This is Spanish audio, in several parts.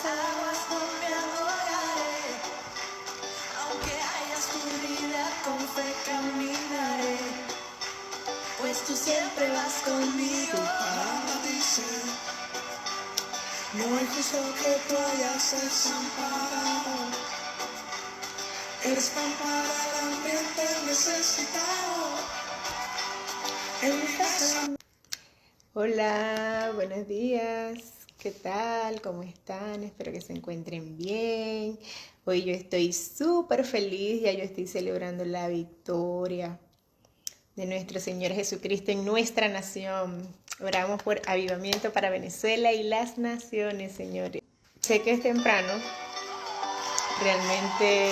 aguas no me ahogaré, aunque haya oscuridad con fe caminaré, pues tú siempre vas conmigo. Tu palabra dice, no hay justo que tú hayas desamparado, eres pan para el hambriento necesitado. En mi casa. Hola, buenos días. ¿Qué tal? ¿Cómo están? Espero que se encuentren bien. Hoy yo estoy súper feliz, ya yo estoy celebrando la victoria de nuestro Señor Jesucristo en nuestra nación. Oramos por avivamiento para Venezuela y las naciones, señores. Sé que es temprano, realmente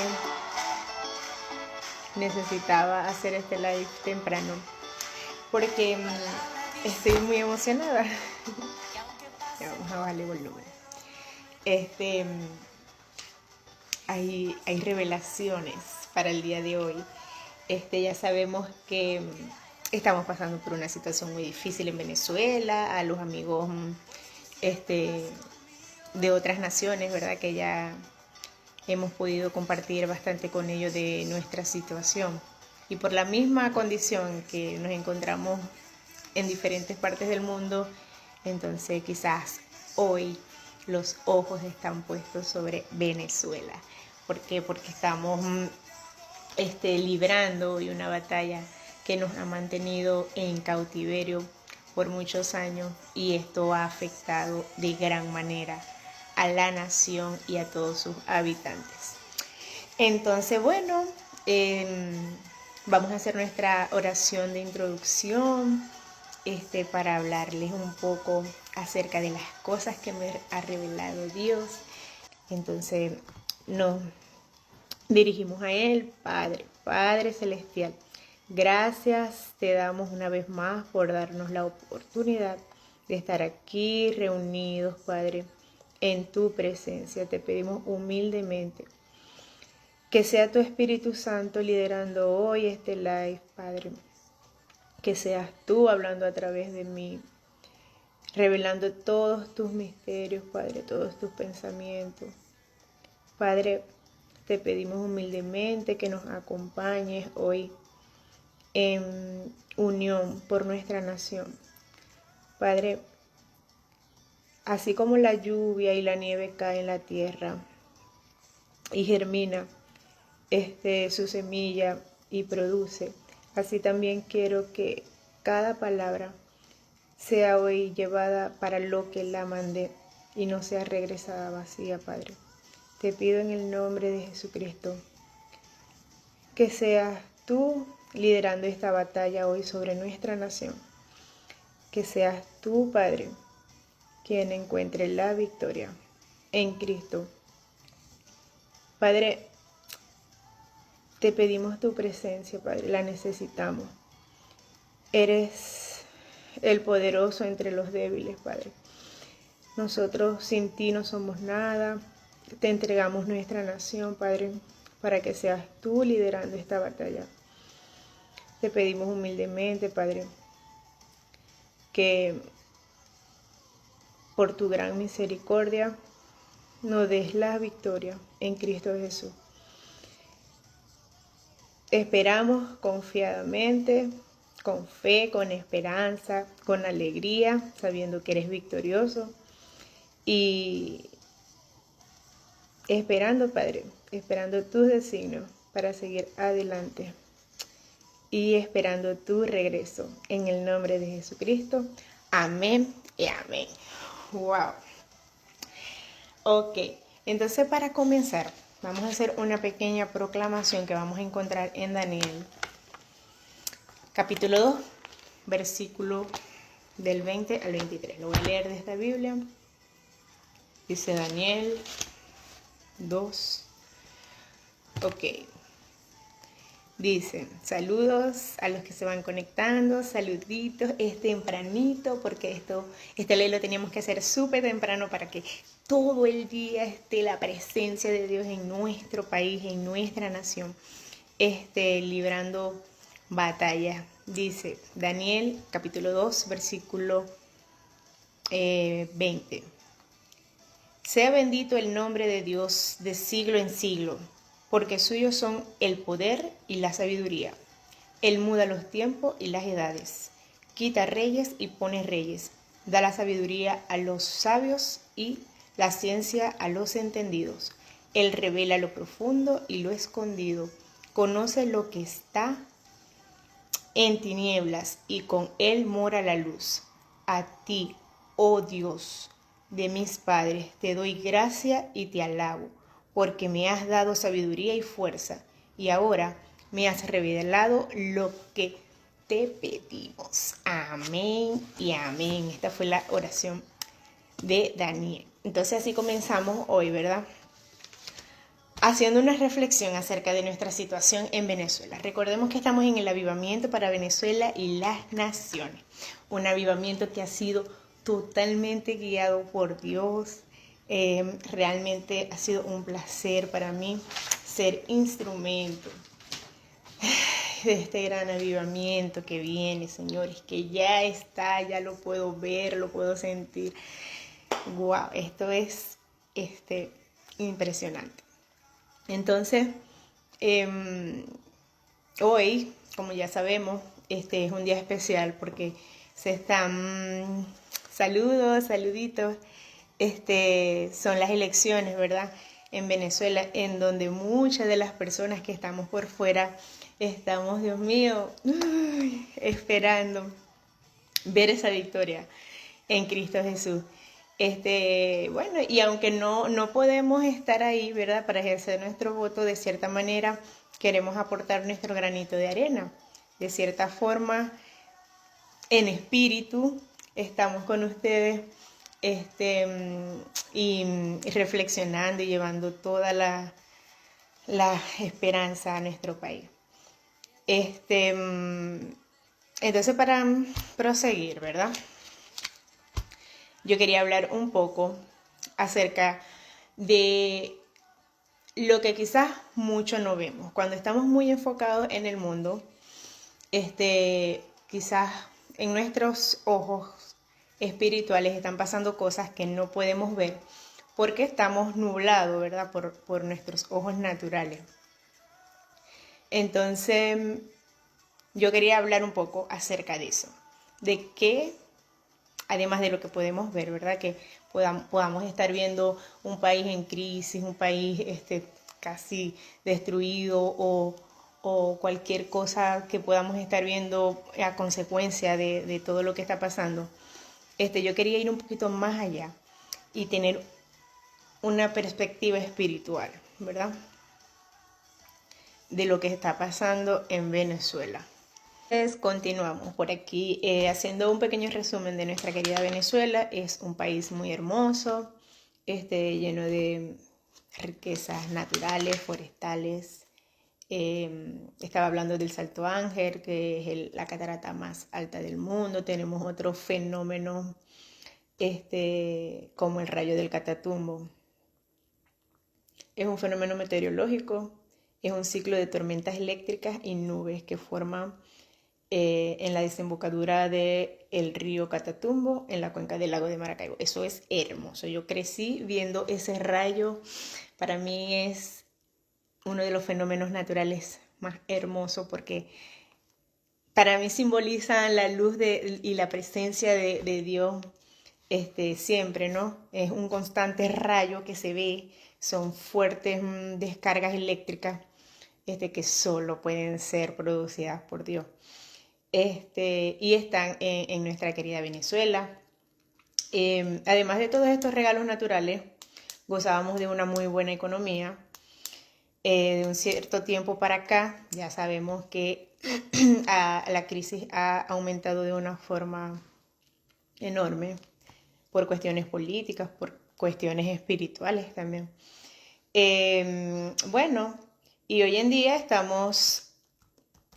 necesitaba hacer este live temprano porque estoy muy emocionada. Ya, vamos a bajarle volumen. Hay revelaciones para el día de hoy. Ya sabemos que estamos pasando por una situación muy difícil en Venezuela. A los amigos de otras naciones, ¿verdad? Que ya hemos podido compartir bastante con ellos de nuestra situación. Y por la misma condición que nos encontramos en diferentes partes del mundo, entonces quizás hoy los ojos están puestos sobre Venezuela. ¿Por qué? Porque estamos librando hoy una batalla que nos ha mantenido en cautiverio por muchos años, y esto ha afectado de gran manera a la nación y a todos sus habitantes. Entonces, bueno, vamos a hacer nuestra oración de introducción para hablarles un poco acerca de las cosas que me ha revelado Dios. Entonces nos dirigimos a Él. Padre Celestial, gracias te damos una vez más por darnos la oportunidad de estar aquí reunidos, Padre, en tu presencia. Te pedimos humildemente que sea tu Espíritu Santo liderando hoy este live, Padre. Que seas tú hablando a través de mí, revelando todos tus misterios, Padre, todos tus pensamientos. Padre, te pedimos humildemente que nos acompañes hoy en unión por nuestra nación. Padre, así como la lluvia y la nieve caen en la tierra y germina su semilla y produce, así también quiero que cada palabra sea hoy llevada para lo que la mandé y no sea regresada vacía, Padre. Te pido en el nombre de Jesucristo que seas tú liderando esta batalla hoy sobre nuestra nación. Que seas tú, Padre, quien encuentre la victoria en Cristo. Padre, te pedimos tu presencia, Padre, la necesitamos. Eres el poderoso entre los débiles, Padre. Nosotros sin ti no somos nada. Te entregamos nuestra nación, Padre, para que seas tú liderando esta batalla. Te pedimos humildemente, Padre, que por tu gran misericordia nos des la victoria en Cristo Jesús. Esperamos confiadamente, con fe, con esperanza, con alegría, sabiendo que eres victorioso y esperando, Padre, esperando tus designios para seguir adelante y esperando tu regreso. En el nombre de Jesucristo. Amén y amén. Wow. Ok, entonces para comenzar, vamos a hacer una pequeña proclamación que vamos a encontrar en Daniel, capítulo 2, versículo del 20 al 23. Lo voy a leer de esta Biblia. Dice Daniel 2. Ok. Dice, saludos a los que se van conectando, saluditos, es tempranito, porque este ley lo teníamos que hacer súper temprano para que todo el día esté la presencia de Dios en nuestro país, en nuestra nación, librando batallas. Dice Daniel capítulo 2, versículo 20. Sea bendito el nombre de Dios de siglo en siglo, porque suyos son el poder y la sabiduría. Él muda los tiempos y las edades, quita reyes y pone reyes, da la sabiduría a los sabios y la ciencia a los entendidos. Él revela lo profundo y lo escondido, conoce lo que está en tinieblas y con él mora la luz. A ti, oh Dios de mis padres, te doy gracia y te alabo, porque me has dado sabiduría y fuerza, y ahora me has revelado lo que te pedimos. Amén y amén. Esta fue la oración de Daniel. Entonces así comenzamos hoy, ¿verdad? Haciendo una reflexión acerca de nuestra situación en Venezuela. Recordemos que estamos en el avivamiento para Venezuela y las naciones. Un avivamiento que ha sido totalmente guiado por Dios. Realmente ha sido un placer para mí ser instrumento de este gran avivamiento que viene, señores, que ya está, ya lo puedo ver, lo puedo sentir. Wow, esto es impresionante. Entonces, hoy, como ya sabemos, este es un día especial porque se están, saluditos, son las elecciones, ¿verdad? En Venezuela, en donde muchas de las personas que estamos por fuera estamos, Dios mío, esperando ver esa victoria en Cristo Jesús. Bueno, y aunque no podemos estar ahí, ¿verdad? Para ejercer nuestro voto, de cierta manera queremos aportar nuestro granito de arena. De cierta forma, en espíritu, estamos con ustedes y reflexionando y llevando toda la esperanza a nuestro país. Entonces, para proseguir, ¿verdad? Yo quería hablar un poco acerca de lo que quizás mucho no vemos. Cuando estamos muy enfocados en el mundo, quizás en nuestros ojos espirituales están pasando cosas que no podemos ver porque estamos nublados, ¿verdad? Por nuestros ojos naturales. Entonces, yo quería hablar un poco acerca de eso, de qué, además de lo que podemos ver, ¿verdad? Que podamos estar viendo un país en crisis, un país casi destruido o cualquier cosa que podamos estar viendo a consecuencia de todo lo que está pasando. Yo quería ir un poquito más allá y tener una perspectiva espiritual, ¿verdad? De lo que está pasando en Venezuela. Entonces, continuamos por aquí haciendo un pequeño resumen de nuestra querida Venezuela. Es un país muy hermoso, lleno de riquezas naturales, forestales. Estaba hablando del Salto Ángel, que es la catarata más alta del mundo. Tenemos otros fenómenos como el rayo del Catatumbo. Es un fenómeno meteorológico, es un ciclo de tormentas eléctricas y nubes que forman en la desembocadura del río Catatumbo, en la cuenca del lago de Maracaibo. Eso es hermoso. Yo crecí viendo ese rayo. Para mí es uno de los fenómenos naturales más hermosos porque para mí simboliza la luz y la presencia de Dios siempre, ¿no? Es un constante rayo que se ve, son fuertes descargas eléctricas que solo pueden ser producidas por Dios. Y están en nuestra querida Venezuela. Además de todos estos regalos naturales, gozábamos de una muy buena economía. De un cierto tiempo para acá, ya sabemos que la crisis ha aumentado de una forma enorme por cuestiones políticas, por cuestiones espirituales también. Bueno, y hoy en día estamos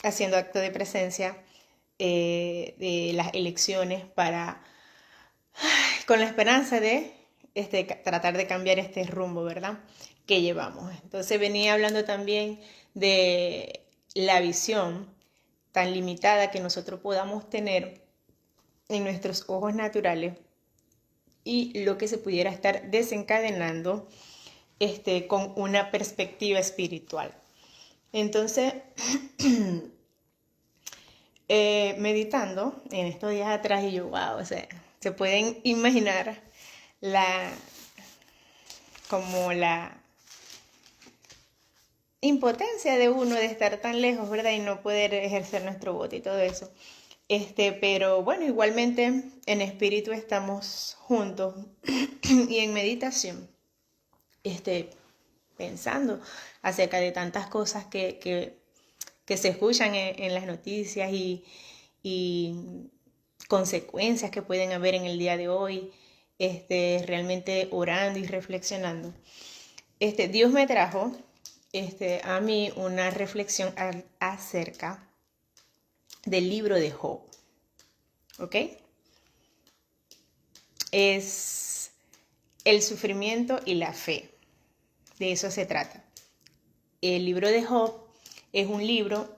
haciendo acto de presencia de las elecciones con la esperanza de tratar de cambiar este rumbo, ¿verdad? Que llevamos. Entonces venía hablando también de la visión tan limitada que nosotros podamos tener en nuestros ojos naturales y lo que se pudiera estar desencadenando con una perspectiva espiritual. Entonces, meditando en estos días atrás y yo, wow, o sea, se pueden imaginar como la impotencia de uno de estar tan lejos, ¿verdad? Y no poder ejercer nuestro voto y todo eso. Pero bueno, igualmente en espíritu estamos juntos y en meditación, pensando acerca de tantas cosas que se escuchan en las noticias y consecuencias que pueden haber en el día de hoy, realmente orando y reflexionando. Dios me trajo a mí una reflexión acerca del libro de Job, ¿ok? Es el sufrimiento y la fe, de eso se trata. El libro de Job es un libro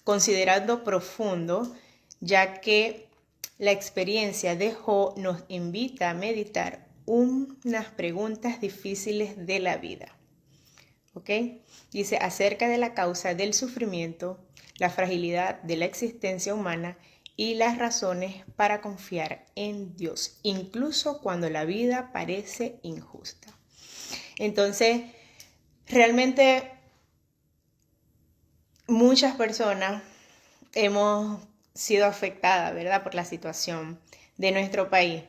considerado profundo, ya que la experiencia de Job nos invita a meditar unas preguntas difíciles de la vida. ¿Ok? Dice, acerca de la causa del sufrimiento, la fragilidad de la existencia humana y las razones para confiar en Dios, incluso cuando la vida parece injusta. Entonces, realmente muchas personas hemos sido afectadas, ¿verdad?, por la situación de nuestro país.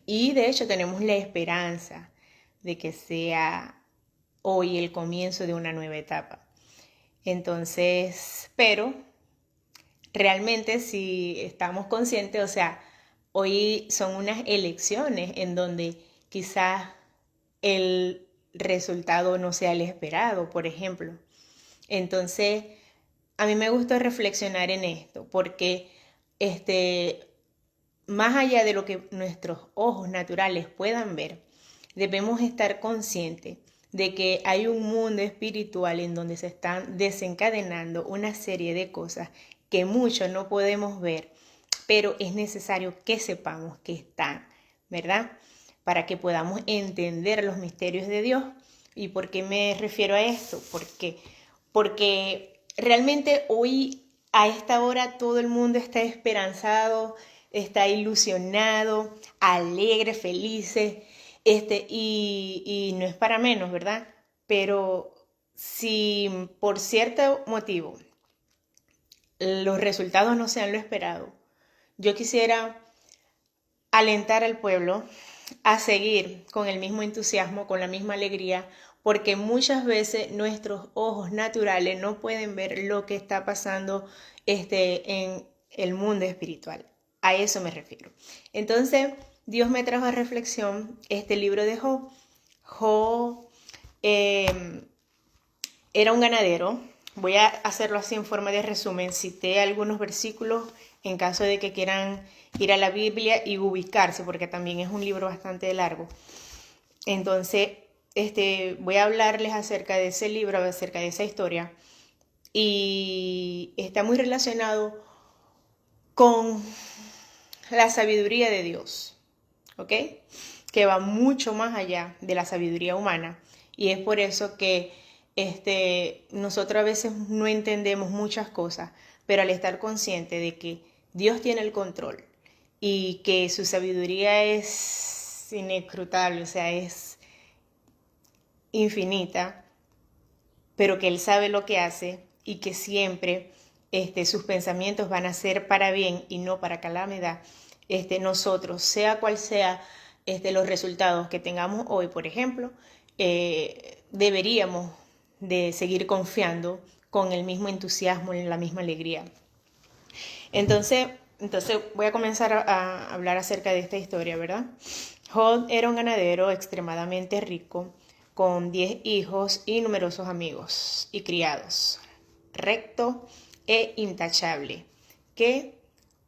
Y de hecho tenemos la esperanza de que sea hoy el comienzo de una nueva etapa. Entonces, pero realmente si estamos conscientes, o sea, hoy son unas elecciones en donde quizás el resultado no sea el esperado, por ejemplo. Entonces, a mí me gusta reflexionar en esto, porque más allá de lo que nuestros ojos naturales puedan ver, debemos estar conscientes de que hay un mundo espiritual en donde se están desencadenando una serie de cosas que muchos no podemos ver, pero es necesario que sepamos que están, ¿verdad? Para que podamos entender los misterios de Dios. ¿Y por qué me refiero a esto? Porque realmente hoy a esta hora todo el mundo está esperanzado, está ilusionado, alegre, felices, y no es para menos, ¿verdad? Pero si por cierto motivo los resultados no sean lo esperado, yo quisiera alentar al pueblo a seguir con el mismo entusiasmo, con la misma alegría, porque muchas veces nuestros ojos naturales no pueden ver lo que está pasando en el mundo espiritual. A eso me refiero. Entonces, Dios me trajo a reflexión este libro de Job. Job era un ganadero. Voy a hacerlo así en forma de resumen. Cité algunos versículos en caso de que quieran ir a la Biblia y ubicarse, porque también es un libro bastante largo. Entonces, voy a hablarles acerca de ese libro, acerca de esa historia, y está muy relacionado con la sabiduría de Dios, ¿ok? Que va mucho más allá de la sabiduría humana, y es por eso que nosotros a veces no entendemos muchas cosas, pero al estar consciente de que Dios tiene el control y que su sabiduría es inescrutable, o sea, es infinita, pero que Él sabe lo que hace y que siempre sus pensamientos van a ser para bien y no para calamidad. Nosotros, sea cual sea los resultados que tengamos hoy, por ejemplo, deberíamos de seguir confiando con el mismo entusiasmo, en la misma alegría. Entonces voy a comenzar a hablar acerca de esta historia, ¿verdad? Job era un ganadero extremadamente rico, con 10 hijos y numerosos amigos y criados, recto e intachable, que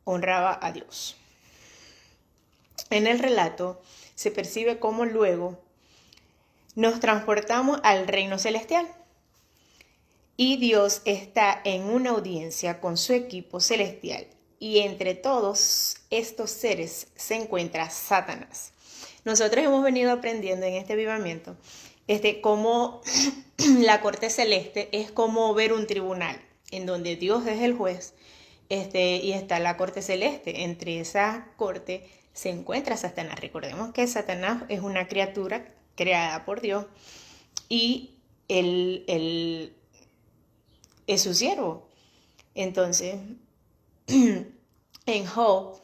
honraba a Dios. En el relato se percibe cómo luego nos transportamos al reino celestial y Dios está en una audiencia con su equipo celestial y entre todos estos seres se encuentra Satanás. Nosotros hemos venido aprendiendo en este avivamiento cómo la corte celeste es como ver un tribunal en donde Dios es el juez y está la corte celeste. Entre esa corte se encuentra Satanás. Recordemos que Satanás es una criatura creada por Dios y él es su siervo. Entonces, en Job,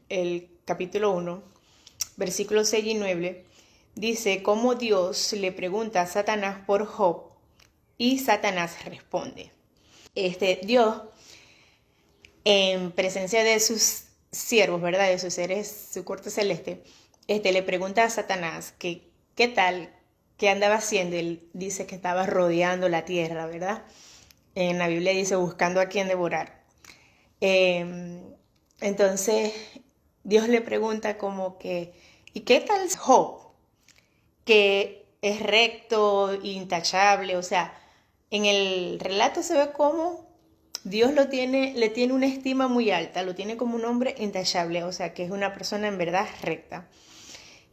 el capítulo 1, versículos 6 y 9, dice cómo Dios le pregunta a Satanás por Job y Satanás responde. Dios, en presencia de sus siervos, ¿verdad? De sus seres, su corte celeste, le pregunta a Satanás que qué tal, qué andaba haciendo. Él dice que estaba rodeando la tierra, ¿verdad? En la Biblia dice buscando a quien devorar. Entonces Dios le pregunta como que, ¿y qué tal Job? Que es recto, intachable, o sea, en el relato se ve como Dios le tiene una estima muy alta, lo tiene como un hombre intachable, o sea, que es una persona en verdad recta.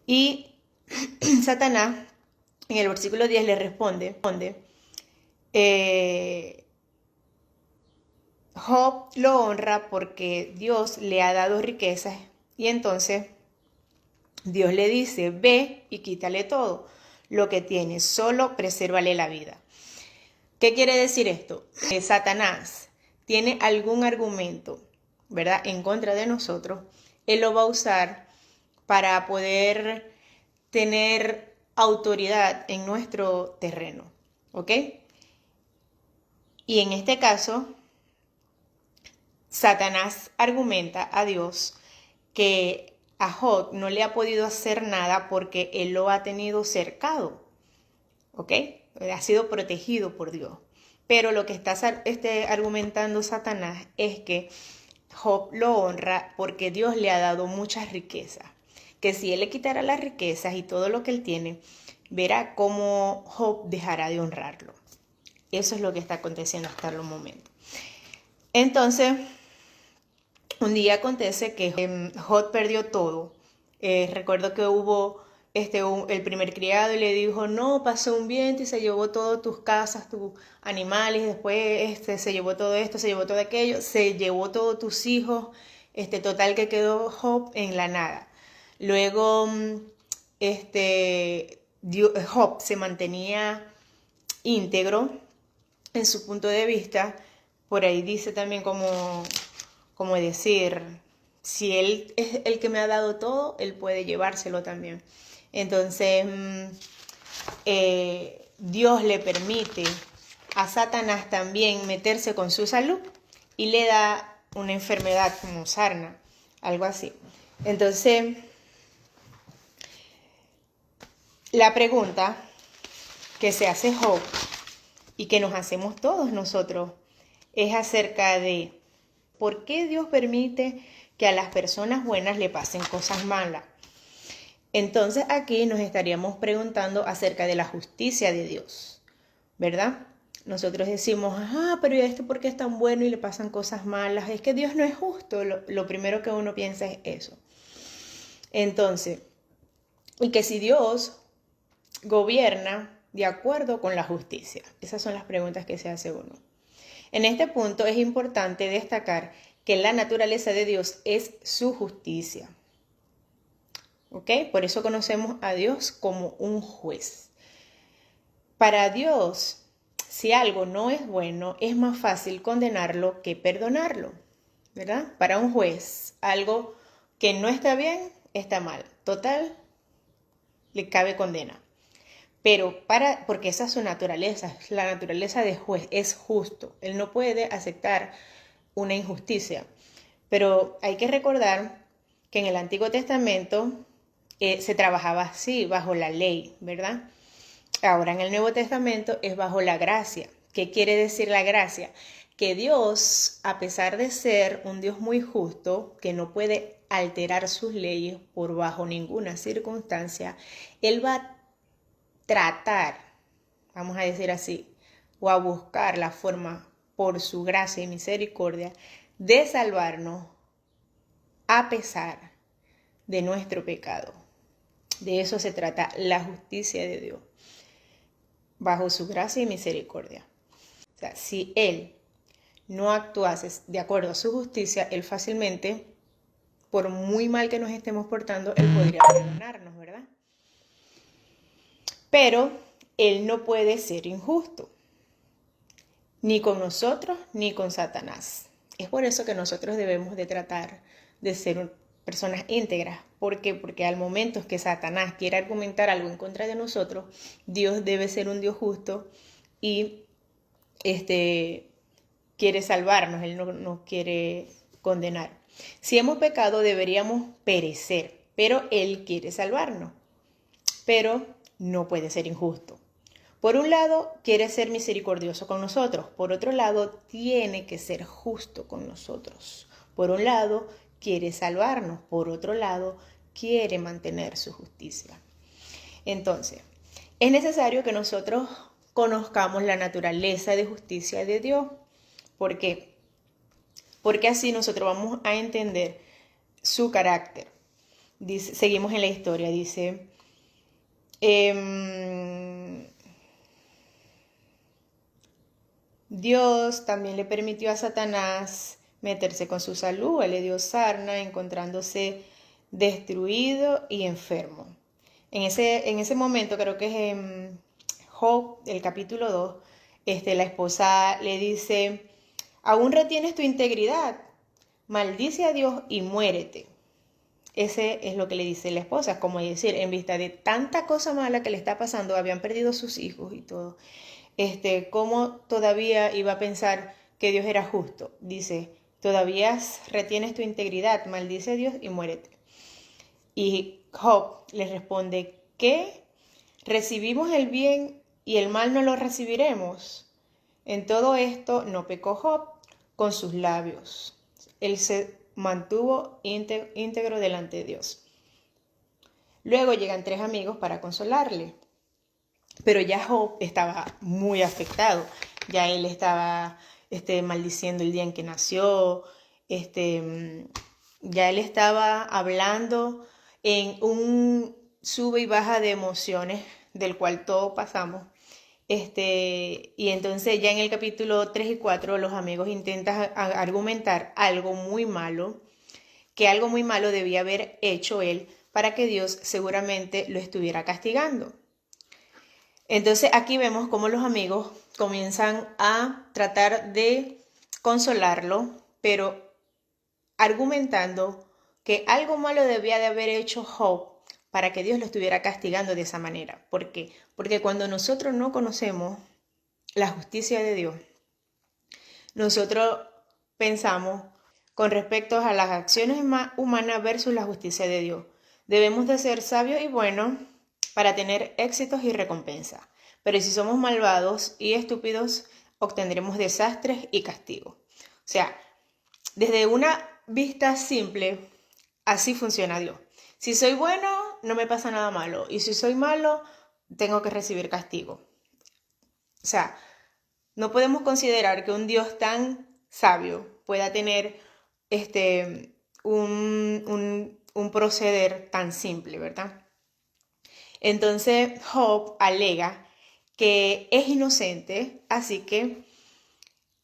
Y Satanás, en el versículo 10 le responde, Job lo honra porque Dios le ha dado riquezas y entonces Dios le dice, ve y quítale todo lo que tiene, solo presérvale la vida. ¿Qué quiere decir esto? Satanás tiene algún argumento, ¿verdad?, en contra de nosotros, él lo va a usar para poder tener autoridad en nuestro terreno, ¿ok? Y en este caso, Satanás argumenta a Dios que a Job no le ha podido hacer nada porque él lo ha tenido cercado, ¿ok? Ha sido protegido por Dios. Pero lo que está argumentando Satanás es que Job lo honra porque Dios le ha dado muchas riquezas. Que si él le quitara las riquezas y todo lo que él tiene, verá cómo Job dejará de honrarlo. Eso es lo que está aconteciendo hasta el momento. Entonces, un día acontece que Job perdió todo. Recuerdo que hubo el primer criado y le dijo, no, pasó un viento y se llevó todas tus casas, tus animales, y después se llevó todo esto, se llevó todo aquello, se llevó todos tus hijos, total que quedó Job en la nada. Luego, Job se mantenía íntegro en su punto de vista. Por ahí dice también como decir, si él es el que me ha dado todo, él puede llevárselo también. Entonces, Dios le permite a Satanás también meterse con su salud y le da una enfermedad como sarna, algo así. Entonces, la pregunta que se hace Job y que nos hacemos todos nosotros es acerca de ¿por qué Dios permite que a las personas buenas le pasen cosas malas? Entonces aquí nos estaríamos preguntando acerca de la justicia de Dios, ¿verdad? Nosotros decimos, pero ¿y esto por qué es tan bueno y le pasan cosas malas? Es que Dios no es justo. Lo primero que uno piensa es eso. Entonces, y que si Dios gobierna de acuerdo con la justicia. Esas son las preguntas que se hace uno. En este punto es importante destacar que la naturaleza de Dios es su justicia. ¿Ok? Por eso conocemos a Dios como un juez. Para Dios, si algo no es bueno, es más fácil condenarlo que perdonarlo, ¿verdad? Para un juez, algo que no está bien, está mal. Total, le cabe condena. Pero porque esa es su naturaleza, la naturaleza de juez, es justo. Él no puede aceptar una injusticia. Pero hay que recordar que en el Antiguo Testamento se trabajaba así, bajo la ley, ¿verdad? Ahora en el Nuevo Testamento es bajo la gracia. ¿Qué quiere decir la gracia? Que Dios, a pesar de ser un Dios muy justo, que no puede alterar sus leyes por bajo ninguna circunstancia, Él va a tratar, vamos a decir así, o a buscar la forma por su gracia y misericordia de salvarnos a pesar de nuestro pecado. De eso se trata la justicia de Dios, bajo su gracia y misericordia. O sea, si Él no actuase de acuerdo a su justicia, Él fácilmente, por muy mal que nos estemos portando, Él podría perdonarnos, ¿verdad? Pero Él no puede ser injusto, ni con nosotros ni con Satanás. Es por eso que nosotros debemos de tratar de ser personas íntegras. ¿Por qué? Porque al momento que Satanás quiere argumentar algo en contra de nosotros, Dios debe ser un Dios justo y quiere salvarnos, Él no nos quiere condenar. Si hemos pecado deberíamos perecer, pero Él quiere salvarnos, pero no puede ser injusto. Por un lado, quiere ser misericordioso con nosotros. Por otro lado, tiene que ser justo con nosotros. Por un lado, quiere salvarnos. Por otro lado, quiere mantener su justicia. Entonces, es necesario que nosotros conozcamos la naturaleza de justicia de Dios. ¿Por qué? Porque así nosotros vamos a entender su carácter. Dice, seguimos en la historia, dice... Dios también le permitió a Satanás meterse con su salud, él le dio sarna, encontrándose destruido y enfermo. En ese momento, creo que es en Job, el capítulo 2, la esposa le dice, aún retienes tu integridad, maldice a Dios y muérete. Ese es lo que le dice la esposa, como decir, en vista de tanta cosa mala que le está pasando, habían perdido sus hijos y todo. ¿Cómo todavía iba a pensar que Dios era justo? Dice, todavía retienes tu integridad, maldice a Dios y muérete. Y Job le responde, ¿qué? ¿Recibimos el bien y el mal no lo recibiremos? En todo esto no pecó Job con sus labios. Él se mantuvo íntegro delante de Dios. Luego llegan 3 amigos para consolarle. Pero ya Job estaba muy afectado. Ya él estaba maldiciendo el día en que nació. Ya él estaba hablando en un sube y baja de emociones del cual todos pasamos. Y entonces ya en el capítulo 3 y 4 los amigos intentan argumentar algo muy malo, que algo muy malo debía haber hecho él para que Dios seguramente lo estuviera castigando. Entonces aquí vemos cómo los amigos comienzan a tratar de consolarlo, pero argumentando que algo malo debía de haber hecho Job para que Dios lo estuviera castigando de esa manera. ¿Por qué? Porque cuando nosotros no conocemos la justicia de Dios, nosotros pensamos con respecto a las acciones humanas versus la justicia de Dios. Debemos de ser sabios y buenos para tener éxitos y recompensas. Pero si somos malvados y estúpidos, obtendremos desastres y castigos. O sea, desde una vista simple, así funciona Dios. Si soy bueno, no me pasa nada malo. Y si soy malo, tengo que recibir castigo. O sea, no podemos considerar que un Dios tan sabio pueda tener un proceder tan simple, ¿verdad? Entonces Job alega que es inocente, así que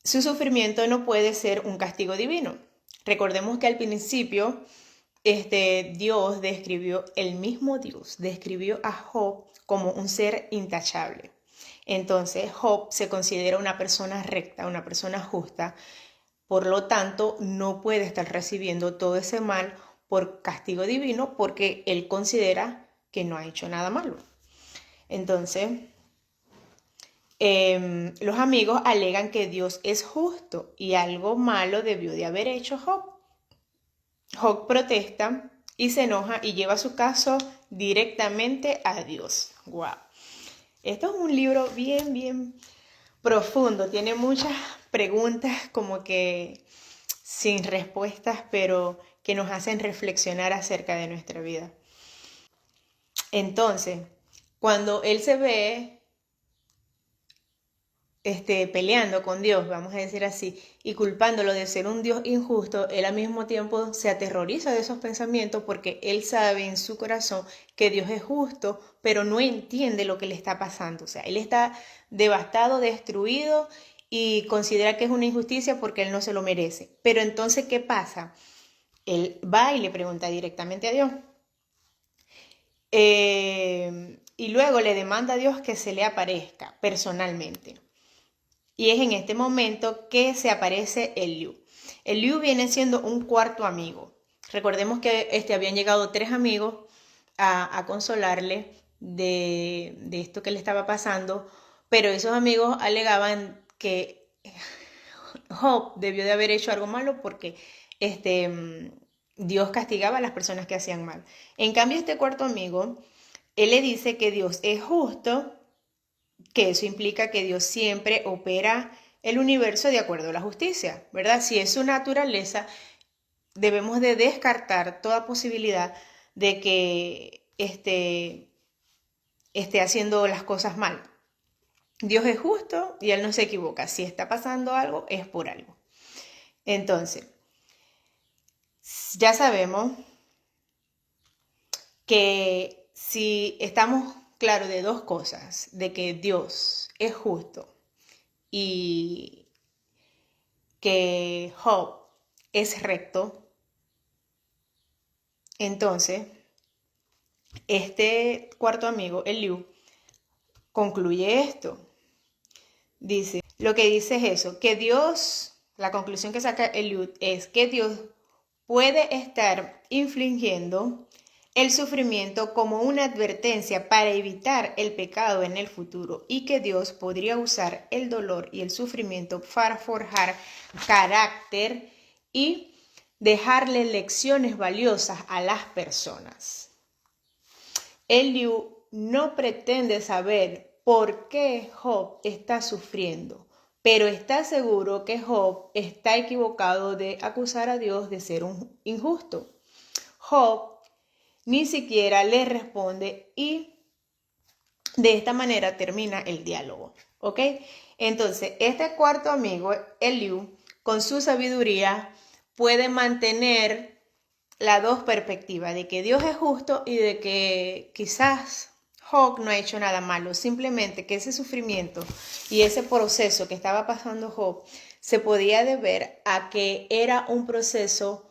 su sufrimiento no puede ser un castigo divino. Recordemos que al principio Dios describió, el mismo Dios describió a Job como un ser intachable. Entonces Job se considera una persona recta, una persona justa, por lo tanto no puede estar recibiendo todo ese mal por castigo divino porque él considera que no ha hecho nada malo. Entonces, los amigos alegan que Dios es justo y algo malo debió de haber hecho Job. Job protesta y se enoja y lleva su caso directamente a Dios. ¡Wow! Esto es un libro bien, bien profundo. Tiene muchas preguntas como que sin respuestas, pero que nos hacen reflexionar acerca de nuestra vida. Entonces, cuando él se ve peleando con Dios, vamos a decir así, y culpándolo de ser un Dios injusto, él al mismo tiempo se aterroriza de esos pensamientos porque él sabe en su corazón que Dios es justo, pero no entiende lo que le está pasando. O sea, él está devastado, destruido y considera que es una injusticia porque él no se lo merece. Pero entonces, ¿qué pasa? Él va y le pregunta directamente a Dios. Y luego le demanda a Dios que se le aparezca personalmente. Y es en este momento que se aparece Eliú. Eliú viene siendo un cuarto amigo. Recordemos que habían llegado 3 amigos a consolarle de esto que le estaba pasando, pero esos amigos alegaban que Job debió de haber hecho algo malo porque Dios castigaba a las personas que hacían mal. En cambio, este cuarto amigo, él le dice que Dios es justo, que eso implica que Dios siempre opera el universo de acuerdo a la justicia, ¿verdad? Si es su naturaleza, debemos de descartar toda posibilidad de que esté haciendo las cosas mal. Dios es justo y Él no se equivoca. Si está pasando algo, es por algo. Entonces, ya sabemos que si estamos claros de 2 cosas, de que Dios es justo y que Job es recto, entonces este cuarto amigo, Eliú, concluye esto. Dice, lo que dice es eso, que Dios, la conclusión que saca Eliú es que Dios puede estar infligiendo el sufrimiento como una advertencia para evitar el pecado en el futuro y que Dios podría usar el dolor y el sufrimiento para forjar carácter y dejarle lecciones valiosas a las personas. Eliú no pretende saber por qué Job está sufriendo, pero está seguro que Job está equivocado de acusar a Dios de ser un injusto. Job ni siquiera le responde y de esta manera termina el diálogo, ¿ok? Entonces, este cuarto amigo, Eliú, con su sabiduría, puede mantener las 2 perspectivas, de que Dios es justo y de que quizás Job no ha hecho nada malo, simplemente que ese sufrimiento y ese proceso que estaba pasando Job se podía deber a que era un proceso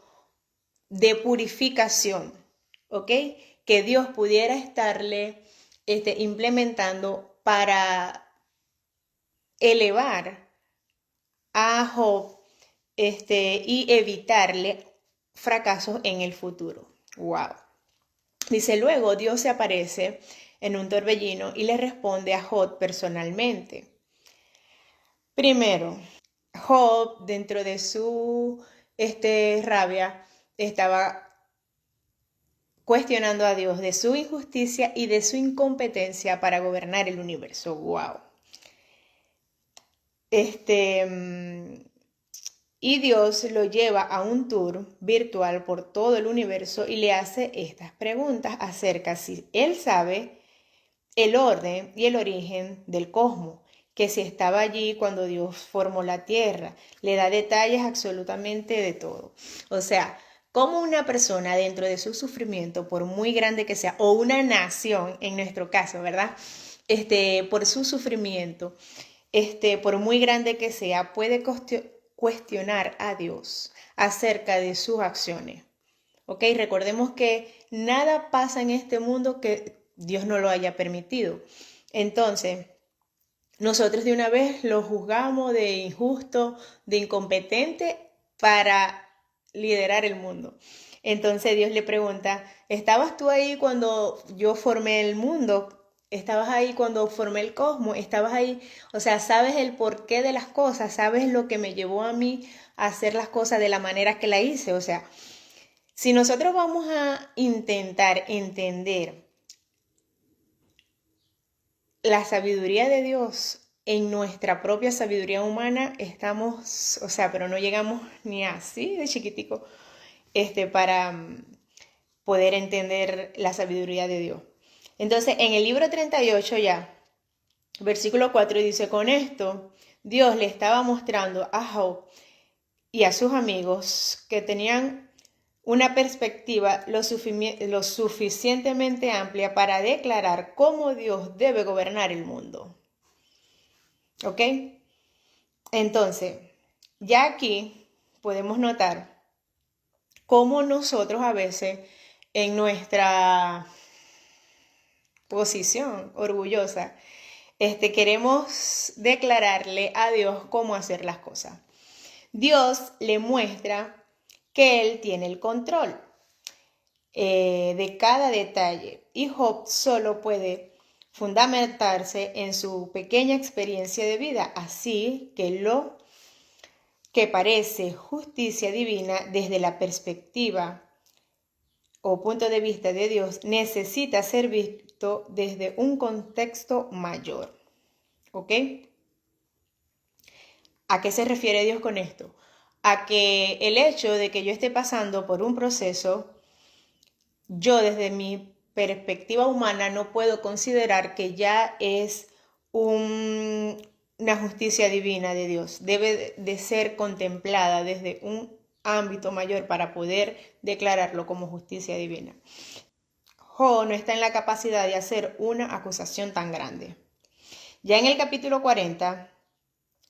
de purificación, ¿ok? Que Dios pudiera estarle implementando para elevar a Job y evitarle fracasos en el futuro. Wow. Dice, luego Dios se aparece en un torbellino y le responde a Job personalmente. Primero, Job, dentro de su rabia, estaba cuestionando a Dios de su injusticia y de su incompetencia para gobernar el universo. Wow. Y Dios lo lleva a un tour virtual por todo el universo y le hace estas preguntas acerca si él sabe el orden y el origen del cosmos, que si estaba allí cuando Dios formó la tierra, le da detalles absolutamente de todo. O sea, como una persona dentro de su sufrimiento, por muy grande que sea, o una nación en nuestro caso, ¿verdad? Por su sufrimiento, por muy grande que sea, puede cuestionar a Dios acerca de sus acciones. ¿Ok? Recordemos que nada pasa en este mundo que Dios no lo haya permitido. Entonces, nosotros de una vez lo juzgamos de injusto, de incompetente para liderar el mundo. Entonces Dios le pregunta, ¿estabas tú ahí cuando yo formé el mundo? ¿Estabas ahí cuando formé el cosmos? ¿Estabas ahí? O sea, ¿sabes el porqué de las cosas? ¿Sabes lo que me llevó a mí a hacer las cosas de la manera que la hice? O sea, si nosotros vamos a intentar entender la sabiduría de Dios en nuestra propia sabiduría humana, estamos, o sea, pero no llegamos ni así de chiquitico, para poder entender la sabiduría de Dios. Entonces, en el libro 38 ya, Versículo 4 dice, con esto Dios le estaba mostrando a Job y a sus amigos que tenían una perspectiva lo suficientemente amplia para declarar cómo Dios debe gobernar el mundo. ¿Ok? Entonces, ya aquí podemos notar cómo nosotros a veces en nuestra posición orgullosa, queremos declararle a Dios cómo hacer las cosas. Dios le muestra que Él tiene el control de cada detalle y Job solo puede fundamentarse en su pequeña experiencia de vida, así que lo que parece justicia divina desde la perspectiva o punto de vista de Dios necesita ser visto desde un contexto mayor. ¿Ok? ¿A qué se refiere Dios con esto? A que el hecho de que yo esté pasando por un proceso, yo desde mi perspectiva humana no puedo considerar que ya es una justicia divina de Dios. Debe de ser contemplada desde un ámbito mayor para poder declararlo como justicia divina. Job no está en la capacidad de hacer una acusación tan grande. Ya en el capítulo 40,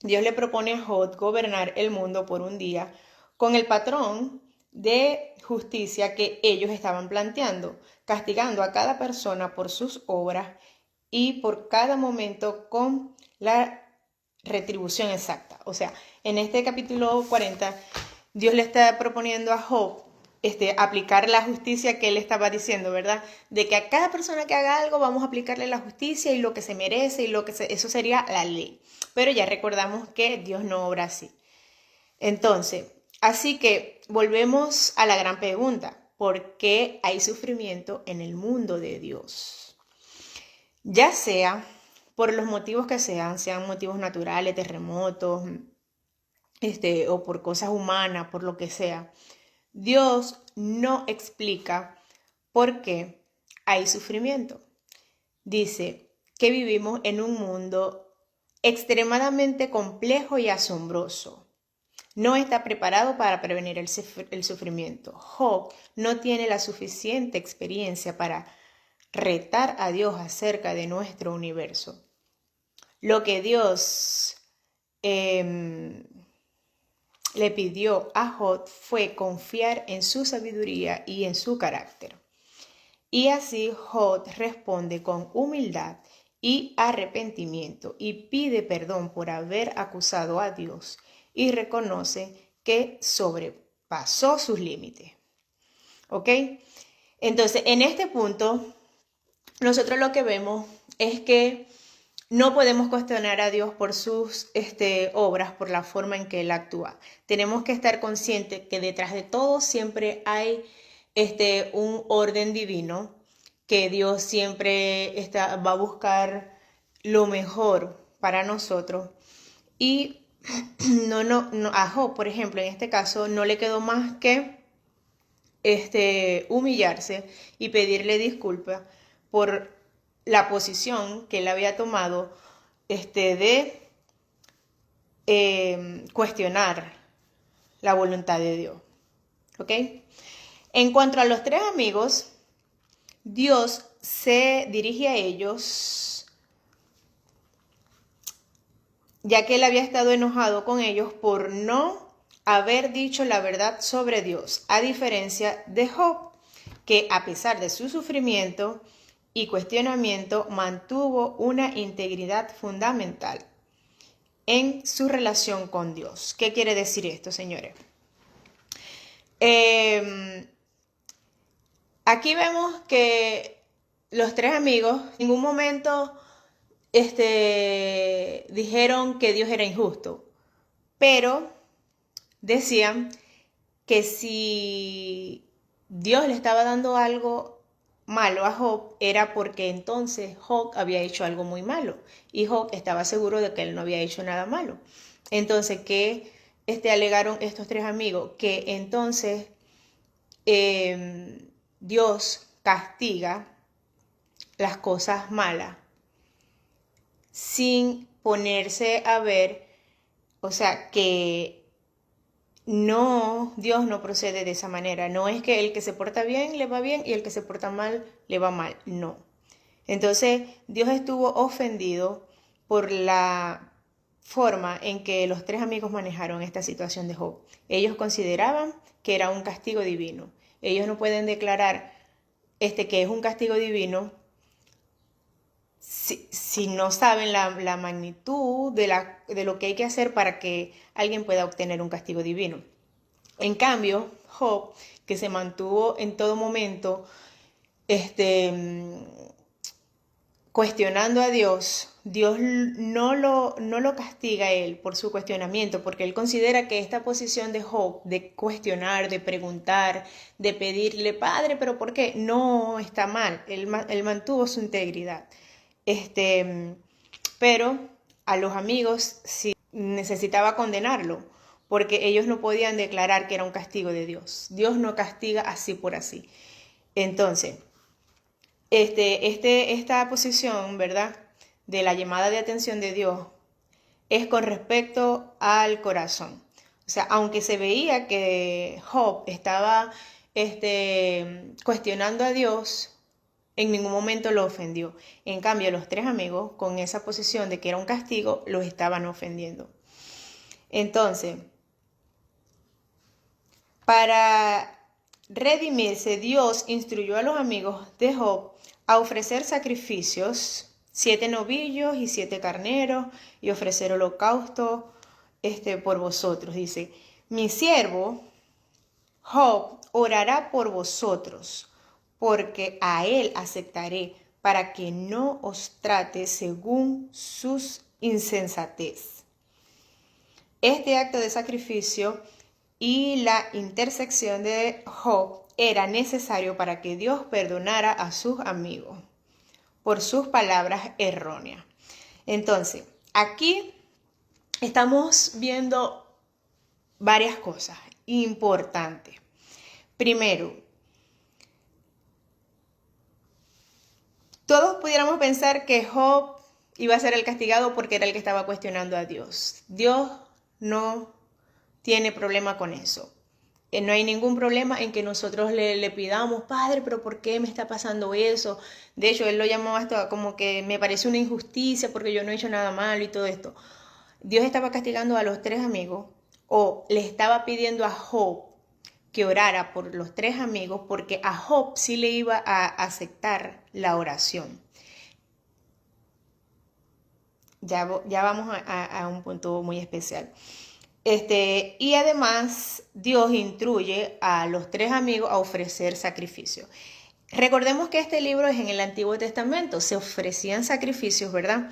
Dios le propone a Job gobernar el mundo por un día con el patrón de justicia que ellos estaban planteando, castigando a cada persona por sus obras y por cada momento con la retribución exacta. O sea, en este capítulo 40, Dios le está proponiendo a Job aplicar la justicia que él estaba diciendo, ¿verdad? De que a cada persona que haga algo vamos a aplicarle la justicia y lo que se merece y eso sería la ley. Pero ya recordamos que Dios no obra así. Entonces, así que volvemos a la gran pregunta, ¿por qué hay sufrimiento en el mundo de Dios? Ya sea por los motivos que sean motivos naturales, terremotos, o por cosas humanas, por lo que sea. Dios no explica por qué hay sufrimiento. Dice que vivimos en un mundo extremadamente complejo y asombroso. No está preparado para prevenir el sufrimiento. Job no tiene la suficiente experiencia para retar a Dios acerca de nuestro universo. Lo que Dios le pidió a Job fue confiar en su sabiduría y en su carácter. Y así Job responde con humildad y arrepentimiento y pide perdón por haber acusado a Dios y reconoce que sobrepasó sus límites. ¿Ok? Entonces, en este punto, nosotros lo que vemos es que no podemos cuestionar a Dios por sus obras, por la forma en que Él actúa. Tenemos que estar conscientes que detrás de todo siempre hay un orden divino, que Dios siempre va a buscar lo mejor para nosotros. Y a Job, por ejemplo, en este caso, no le quedó más que humillarse y pedirle disculpas por la posición que él había tomado de cuestionar la voluntad de Dios. ¿Ok? En cuanto a los tres amigos, Dios se dirige a ellos, ya que él había estado enojado con ellos por no haber dicho la verdad sobre Dios, a diferencia de Job, que a pesar de su sufrimiento y cuestionamiento, mantuvo una integridad fundamental en su relación con Dios. ¿Qué quiere decir esto, señores? Aquí vemos que los tres amigos en ningún momento dijeron que Dios era injusto, pero decían que si Dios le estaba dando algo malo a Job, era porque entonces Job había hecho algo muy malo y Job estaba seguro de que él no había hecho nada malo. Entonces, ¿qué alegaron estos tres amigos? Que entonces Dios castiga las cosas malas sin ponerse a ver, o sea, que no, Dios no procede de esa manera. No es que el que se porta bien le va bien y el que se porta mal le va mal. No. Entonces, Dios estuvo ofendido por la forma en que los tres amigos manejaron esta situación de Job. Ellos consideraban que era un castigo divino. Ellos no pueden declarar que es un castigo divino si no saben la magnitud de lo que hay que hacer para que alguien pueda obtener un castigo divino. En cambio, Job, que se mantuvo en todo momento cuestionando a Dios, Dios no lo castiga a él por su cuestionamiento, porque él considera que esta posición de Job, de cuestionar, de preguntar, de pedirle, Padre, pero ¿por qué? No está mal, él mantuvo su integridad. Pero a los amigos sí necesitaba condenarlo, porque ellos no podían declarar que era un castigo de Dios. Dios no castiga así por así. Entonces, esta posición, ¿verdad?, de la llamada de atención de Dios es con respecto al corazón. O sea, aunque se veía que Job estaba cuestionando a Dios, en ningún momento lo ofendió. En cambio, los tres amigos, con esa posición de que era un castigo, los estaban ofendiendo. Entonces, para redimirse, Dios instruyó a los amigos de Job a ofrecer sacrificios, 7 novillos y 7 carneros, y ofrecer holocausto por vosotros. Dice, mi siervo Job orará por vosotros, porque a él aceptaré, para que no os trate según sus insensatez. Este acto de sacrificio y la intersección de Job era necesario para que Dios perdonara a sus amigos por sus palabras erróneas. Entonces, aquí estamos viendo varias cosas importantes. Primero, todos pudiéramos pensar que Job iba a ser el castigado porque era el que estaba cuestionando a Dios. Dios no tiene problema con eso. No hay ningún problema en que nosotros le pidamos, Padre, pero ¿por qué me está pasando eso? De hecho, él lo llamó hasta como que me parece una injusticia porque yo no he hecho nada malo y todo esto. Dios estaba castigando a los tres amigos, o le estaba pidiendo a Job que orara por los tres amigos, porque a Job sí le iba a aceptar la oración. Ya vamos a un punto muy especial. Y además Dios instruye a los tres amigos a ofrecer sacrificios. Recordemos que este libro es en el Antiguo Testamento, se ofrecían sacrificios, ¿verdad?,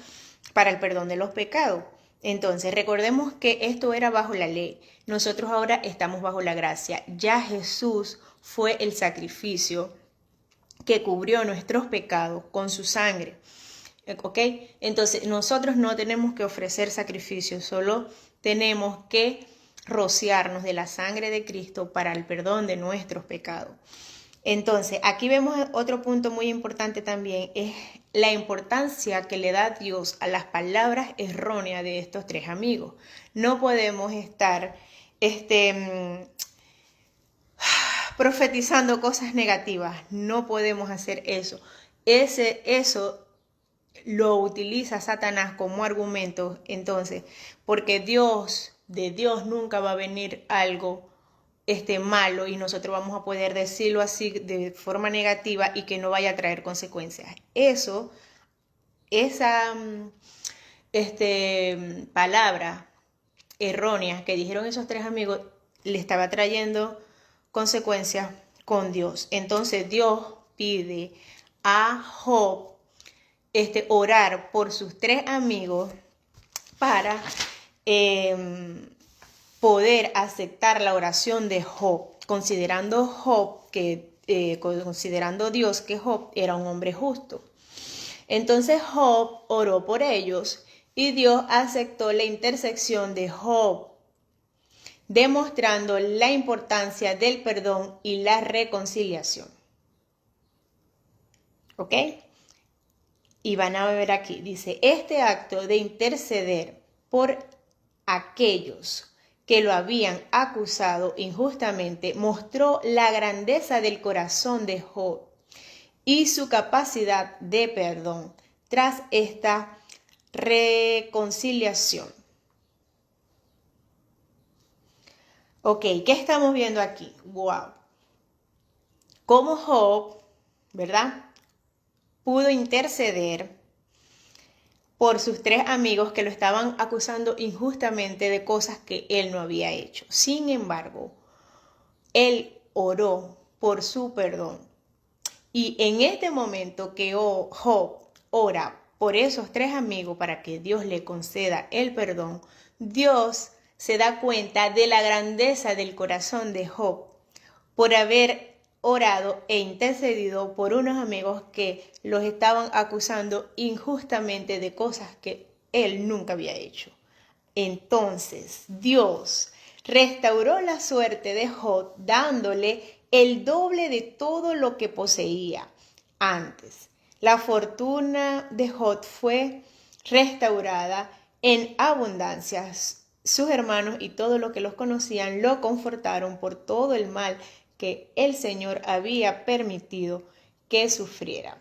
para el perdón de los pecados. Entonces, recordemos que esto era bajo la ley. Nosotros ahora estamos bajo la gracia. Ya Jesús fue el sacrificio que cubrió nuestros pecados con su sangre. ¿Ok? Entonces, nosotros no tenemos que ofrecer sacrificios, solo tenemos que rociarnos de la sangre de Cristo para el perdón de nuestros pecados. Entonces, aquí vemos otro punto muy importante también, es la importancia que le da Dios a las palabras erróneas de estos tres amigos. No podemos estar profetizando cosas negativas, no podemos hacer eso. Eso lo utiliza Satanás como argumento, entonces, porque de Dios nunca va a venir algo malo y nosotros vamos a poder decirlo así de forma negativa y que no vaya a traer consecuencias. Esa palabra errónea que dijeron esos tres amigos le estaba trayendo consecuencias con Dios. Entonces Dios pide a Job orar por sus tres amigos para poder aceptar la oración de Job, considerando Dios que Job era un hombre justo. Entonces Job oró por ellos y Dios aceptó la intersección de Job, demostrando la importancia del perdón y la reconciliación. ¿Ok? Y van a ver aquí, dice, este acto de interceder por aquellos que lo habían acusado injustamente mostró la grandeza del corazón de Job y su capacidad de perdón tras esta reconciliación. Ok, ¿qué estamos viendo aquí? Wow. Cómo Job, ¿verdad?, pudo interceder por sus 3 amigos que lo estaban acusando injustamente de cosas que él no había hecho. Sin embargo, él oró por su perdón. Y en este momento que Job ora por esos 3 amigos para que Dios le conceda el perdón, Dios se da cuenta de la grandeza del corazón de Job por haber orado e intercedido por unos amigos que los estaban acusando injustamente de cosas que él nunca había hecho. Entonces Dios restauró la suerte de Job dándole el doble de todo lo que poseía antes. La fortuna de Job fue restaurada en abundancia. Sus hermanos y todo lo que los conocían lo confortaron por todo el mal que el Señor había permitido que sufriera.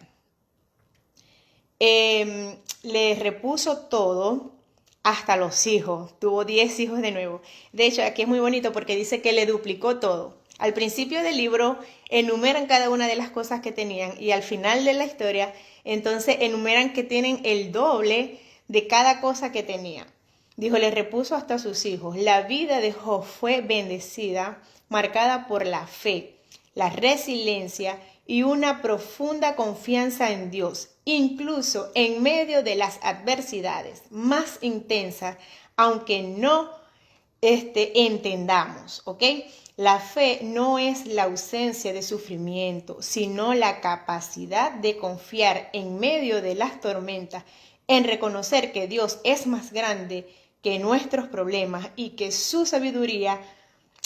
Le repuso todo, hasta los hijos. Tuvo 10 hijos de nuevo. De hecho, aquí es muy bonito porque dice que le duplicó todo. Al principio del libro enumeran cada una de las cosas que tenían y al final de la historia, entonces enumeran que tienen el doble de cada cosa que tenían. Dijo, le repuso hasta sus hijos. La vida de Job fue bendecida, marcada por la fe, la resiliencia y una profunda confianza en Dios, incluso en medio de las adversidades más intensas, aunque no entendamos, ¿ok? La fe no es la ausencia de sufrimiento, sino la capacidad de confiar en medio de las tormentas, en reconocer que Dios es más grande que nuestros problemas y que su sabiduría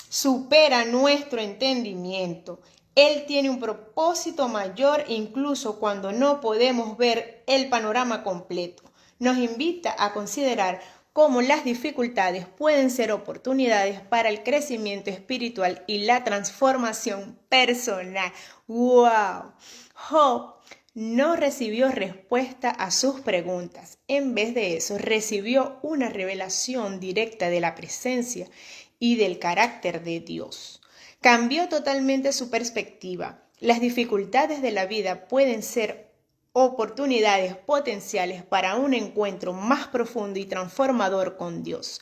supera nuestro entendimiento. Él tiene un propósito mayor incluso cuando no podemos ver el panorama completo. Nos invita a considerar cómo las dificultades pueden ser oportunidades para el crecimiento espiritual y la transformación personal. ¡Wow! Job no recibió respuesta a sus preguntas. En vez de eso, recibió una revelación directa de la presencia y del carácter de Dios. Cambió totalmente su perspectiva. Las dificultades de la vida pueden ser oportunidades potenciales para un encuentro más profundo y transformador con Dios.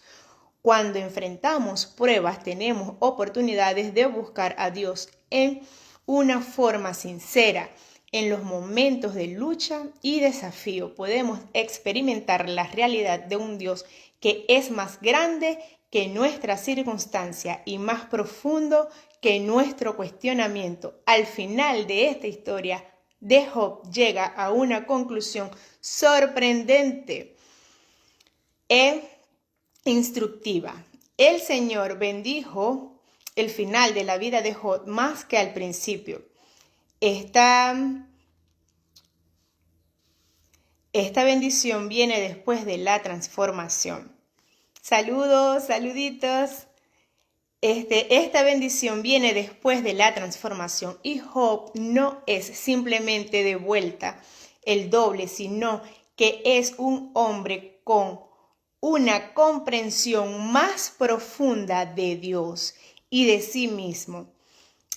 Cuando enfrentamos pruebas, tenemos oportunidades de buscar a Dios en una forma sincera. En los momentos de lucha y desafío podemos experimentar la realidad de un Dios que es más grande que nuestra circunstancia y más profundo que nuestro cuestionamiento. Al final de esta historia de Job llega a una conclusión sorprendente e instructiva. El Señor bendijo el final de la vida de Job más que al principio. Esta bendición viene después de la transformación. Saludos, saluditos. Esta bendición viene después de la transformación y Job no es simplemente de vuelta el doble, sino que es un hombre con una comprensión más profunda de Dios y de sí mismo.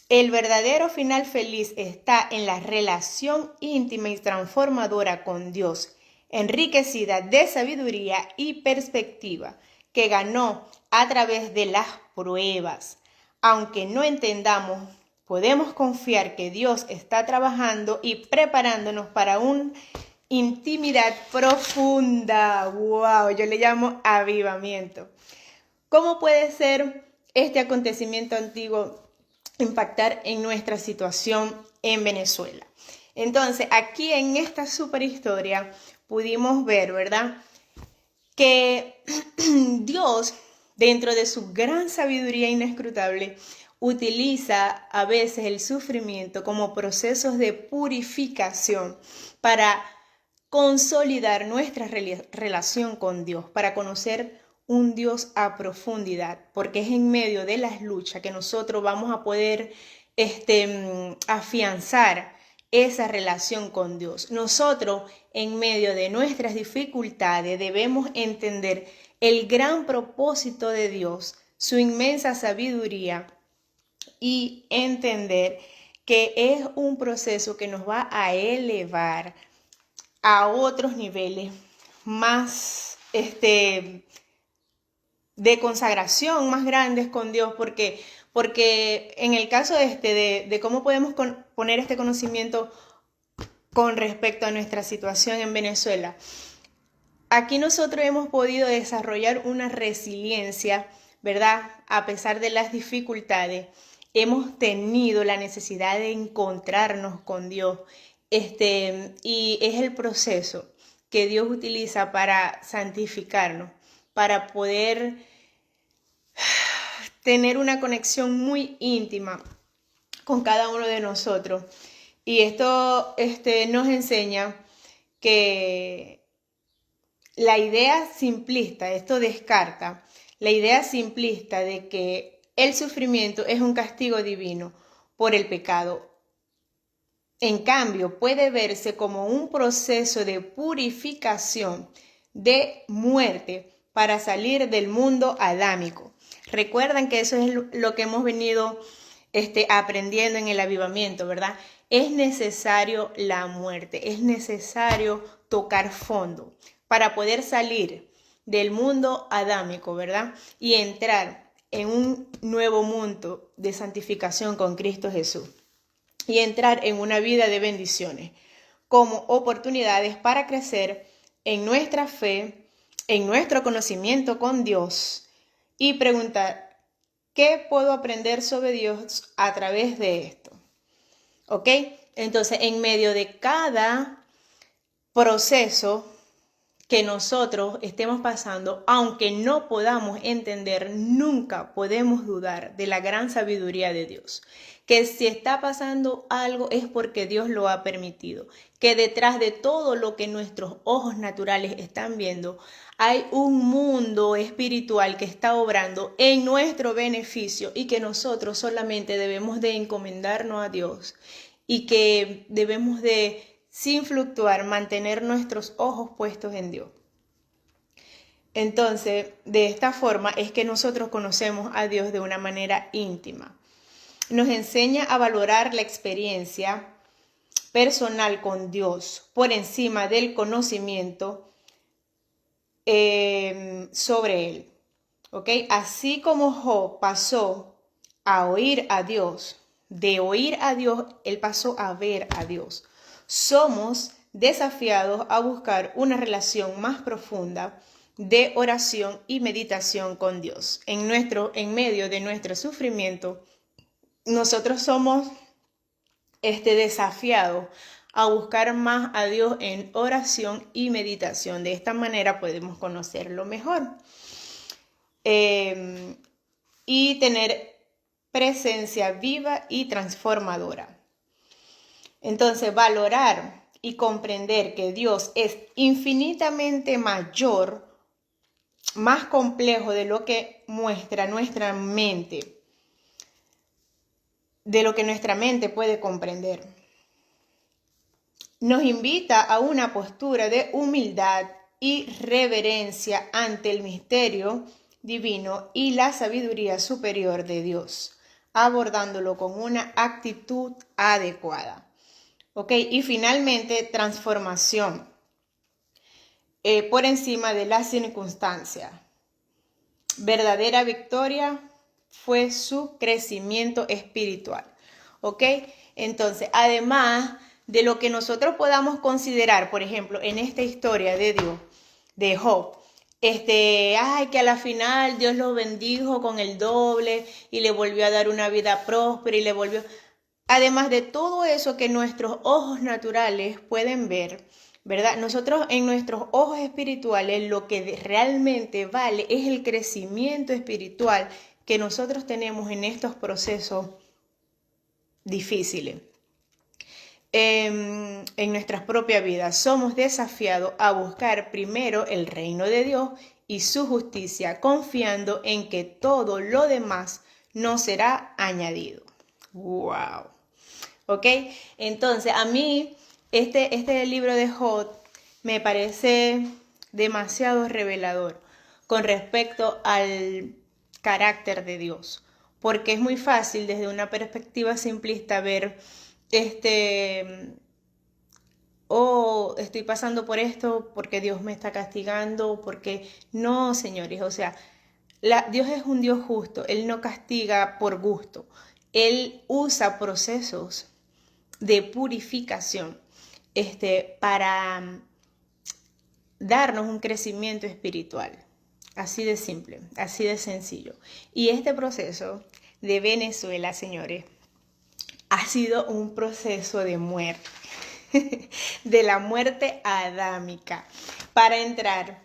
El verdadero final feliz está en la relación íntima y transformadora con Dios, enriquecida de sabiduría y perspectiva, que ganó a través de las pruebas. Aunque no entendamos, podemos confiar que Dios está trabajando y preparándonos para una intimidad profunda. ¡Wow! Yo le llamo avivamiento. ¿Cómo puede ser este acontecimiento antiguo impactar en nuestra situación en Venezuela? Entonces, aquí en esta super historia pudimos ver, ¿verdad?, que Dios, dentro de su gran sabiduría inescrutable, utiliza a veces el sufrimiento como procesos de purificación para consolidar nuestra relación con Dios, para conocer un Dios a profundidad, porque es en medio de las luchas que nosotros vamos a poder afianzar esa relación con Dios. Nosotros, en medio de nuestras dificultades, debemos entender el gran propósito de Dios, su inmensa sabiduría, y entender que es un proceso que nos va a elevar a otros niveles más de consagración más grandes con Dios, porque en el caso de cómo podemos poner este conocimiento con respecto a nuestra situación en Venezuela, aquí nosotros hemos podido desarrollar una resiliencia, ¿verdad? A pesar de las dificultades, hemos tenido la necesidad de encontrarnos con Dios, y es el proceso que Dios utiliza para santificarnos, para poder tener una conexión muy íntima con cada uno de nosotros. Y esto nos enseña que la idea simplista, esto descarta la idea simplista de que el sufrimiento es un castigo divino por el pecado. En cambio, puede verse como un proceso de purificación, de muerte, para salir del mundo adámico. Recuerdan que eso es lo que hemos venido aprendiendo en el avivamiento, ¿verdad? Es necesario la muerte, es necesario tocar fondo para poder salir del mundo adámico, ¿verdad? Y entrar en un nuevo mundo de santificación con Cristo Jesús. Y entrar en una vida de bendiciones, como oportunidades para crecer en nuestra fe, en nuestro conocimiento con Dios, y preguntar, ¿qué puedo aprender sobre Dios a través de esto? ¿Ok? Entonces, en medio de cada proceso que nosotros estemos pasando, aunque no podamos entender, nunca podemos dudar de la gran sabiduría de Dios. Que si está pasando algo es porque Dios lo ha permitido. Que detrás de todo lo que nuestros ojos naturales están viendo, hay un mundo espiritual que está obrando en nuestro beneficio, y que nosotros solamente debemos de encomendarnos a Dios, y que debemos de, sin fluctuar, mantener nuestros ojos puestos en Dios. Entonces, de esta forma es que nosotros conocemos a Dios de una manera íntima. Nos enseña a valorar la experiencia personal con Dios por encima del conocimiento sobre Él. ¿Ok? Así como Job pasó a oír a Dios, de oír a Dios, él pasó a ver a Dios. Somos desafiados a buscar una relación más profunda de oración y meditación con Dios. En medio de nuestro sufrimiento, nosotros somos desafiados a buscar más a Dios en oración y meditación. De esta manera podemos conocerlo mejor. Y tener presencia viva y transformadora. Entonces, valorar y comprender que Dios es infinitamente mayor, más complejo de lo que muestra nuestra mente, de lo que nuestra mente puede comprender. Nos invita a una postura de humildad y reverencia ante el misterio divino y la sabiduría superior de Dios, abordándolo con una actitud adecuada. ¿Ok? Y finalmente, transformación por encima de las circunstancias. Verdadera victoria fue su crecimiento espiritual. ¿Ok? Entonces, además de lo que nosotros podamos considerar, por ejemplo, en esta historia de Dios, de Job, que a la final Dios lo bendijo con el doble y le volvió a dar una vida próspera y le volvió... Además de todo eso que nuestros ojos naturales pueden ver, ¿verdad? Nosotros en nuestros ojos espirituales lo que realmente vale es el crecimiento espiritual que nosotros tenemos en estos procesos difíciles. en nuestras propias vidas. Somos desafiados a buscar primero el reino de Dios y su justicia, confiando en que todo lo demás nos será añadido. ¡Wow! ¿Ok? Entonces, a mí este libro de Job me parece demasiado revelador con respecto al carácter de Dios, porque es muy fácil desde una perspectiva simplista ver estoy pasando por esto porque Dios me está castigando, porque no, señores, o sea, Dios es un Dios justo, Él no castiga por gusto, Él usa procesos de purificación para darnos un crecimiento espiritual. Así de simple, así de sencillo. Y este proceso de Venezuela, señores, ha sido un proceso de muerte, de la muerte adámica, para entrar